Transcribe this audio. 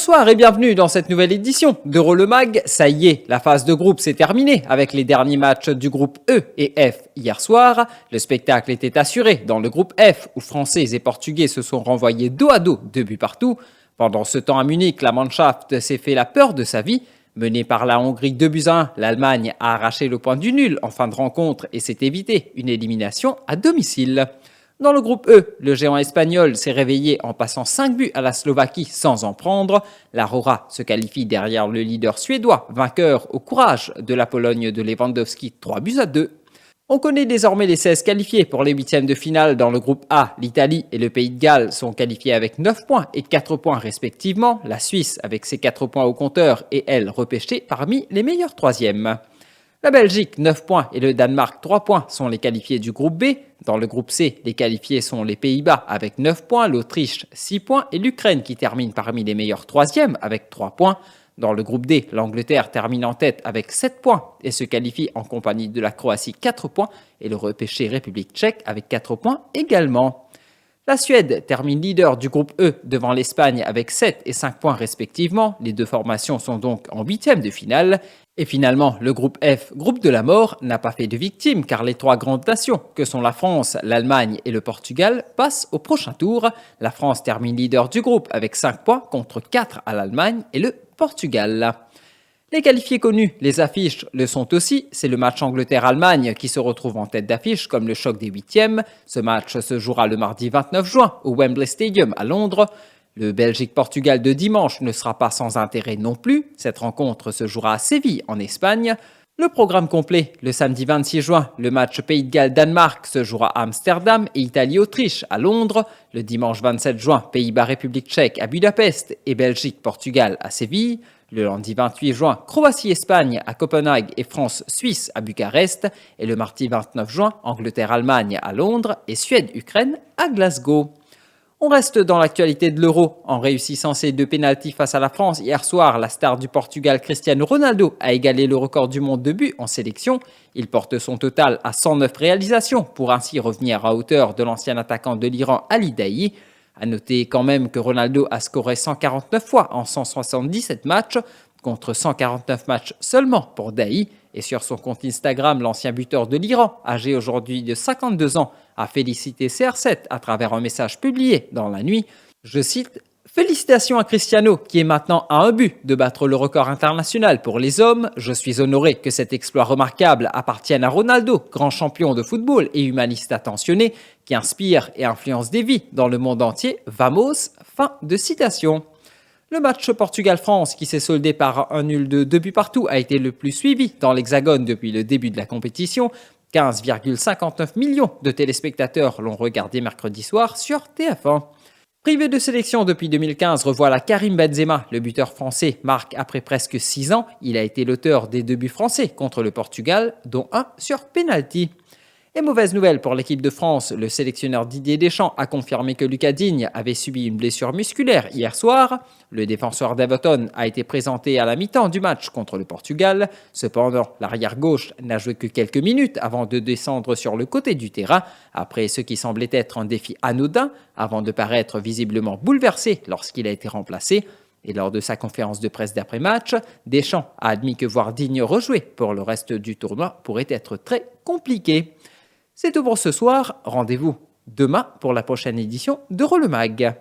Bonsoir et bienvenue dans cette nouvelle édition d'Euro le Mag. Ça y est, la phase de groupe s'est terminée avec les derniers matchs du groupe E et F hier soir. Le spectacle était assuré dans le groupe F où Français et Portugais se sont renvoyés dos à dos, 2 buts partout. Pendant ce temps à Munich, la Mannschaft s'est fait la peur de sa vie. Menée par la Hongrie 2-1, l'Allemagne a arraché le point du nul en fin de rencontre et s'est évité une élimination à domicile. Dans le groupe E, le géant espagnol s'est réveillé en passant 5 buts à la Slovaquie sans en prendre. La Rora se qualifie derrière le leader suédois, vainqueur au courage de la Pologne de Lewandowski, 3-2. On connaît désormais les 16 qualifiés pour les huitièmes de finale dans le groupe A. L'Italie et le Pays de Galles sont qualifiés avec 9 points et 4 points respectivement. La Suisse, avec ses 4 points au compteur, est elle repêchée parmi les meilleurs troisièmes. La Belgique, 9 points, et le Danemark, 3 points, sont les qualifiés du groupe B. Dans le groupe C, les qualifiés sont les Pays-Bas avec 9 points, l'Autriche, 6 points, et l'Ukraine qui termine parmi les meilleurs troisièmes avec 3 points. Dans le groupe D, l'Angleterre termine en tête avec 7 points et se qualifie en compagnie de la Croatie 4 points et le repêché République tchèque avec 4 points également. La Suède termine leader du groupe E devant l'Espagne avec 7 et 5 points respectivement. Les deux formations sont donc en huitième de finale. Et finalement, le groupe F, groupe de la mort, n'a pas fait de victimes car les 3 grandes nations, que sont la France, l'Allemagne et le Portugal, passent au prochain tour. La France termine leader du groupe avec 5 points contre 4 à l'Allemagne et le Portugal. Les qualifiés connus, les affiches le sont aussi. C'est le match Angleterre-Allemagne qui se retrouve en tête d'affiche comme le choc des huitièmes. Ce match se jouera le mardi 29 juin au Wembley Stadium à Londres. Le Belgique-Portugal de dimanche ne sera pas sans intérêt non plus. Cette rencontre se jouera à Séville en Espagne. Le programme complet, le samedi 26 juin, le match Pays de Galles-Danemark se jouera à Amsterdam et Italie-Autriche à Londres. Le dimanche 27 juin, Pays-Bas-République tchèque à Budapest et Belgique-Portugal à Séville. Le lundi 28 juin, Croatie-Espagne à Copenhague et France-Suisse à Bucarest. Et le mardi 29 juin, Angleterre-Allemagne à Londres et Suède-Ukraine à Glasgow. On reste dans l'actualité de l'Euro. En réussissant ses 2 pénaltys face à la France, hier soir, la star du Portugal Cristiano Ronaldo a égalé le record du monde de buts en sélection. Il porte son total à 109 réalisations pour ainsi revenir à hauteur de l'ancien attaquant de l'Iran Ali Daei. A noter quand même que Ronaldo a scoré 149 fois en 177 matchs, contre 149 matchs seulement pour Daei. Et sur son compte Instagram, l'ancien buteur de l'Iran, âgé aujourd'hui de 52 ans, a félicité CR7 à travers un message publié dans la nuit. Je cite « Félicitations à Cristiano, qui est maintenant à un but de battre le record international pour les hommes. Je suis honoré que cet exploit remarquable appartienne à Ronaldo, grand champion de football et humaniste attentionné, qui inspire et influence des vies dans le monde entier. Vamos !» Fin de citation. Le match Portugal-France, qui s'est soldé par un nul de 2 buts partout, a été le plus suivi dans l'Hexagone depuis le début de la compétition. 15,59 millions de téléspectateurs l'ont regardé mercredi soir sur TF1. Privé de sélection depuis 2015, revoilà Karim Benzema. Le buteur français marque après presque 6 ans. Il a été l'auteur des 2 buts français contre le Portugal, dont un sur penalty. Et mauvaise nouvelle pour l'équipe de France, le sélectionneur Didier Deschamps a confirmé que Lucas Digne avait subi une blessure musculaire hier soir. Le défenseur d'Everton a été présenté à la mi-temps du match contre le Portugal. Cependant, l'arrière-gauche n'a joué que quelques minutes avant de descendre sur le côté du terrain, après ce qui semblait être un défi anodin, avant de paraître visiblement bouleversé lorsqu'il a été remplacé. Et lors de sa conférence de presse d'après-match, Deschamps a admis que voir Digne rejouer pour le reste du tournoi pourrait être très compliqué. C'est tout pour ce soir, rendez-vous demain pour la prochaine édition d'Euro le Mag.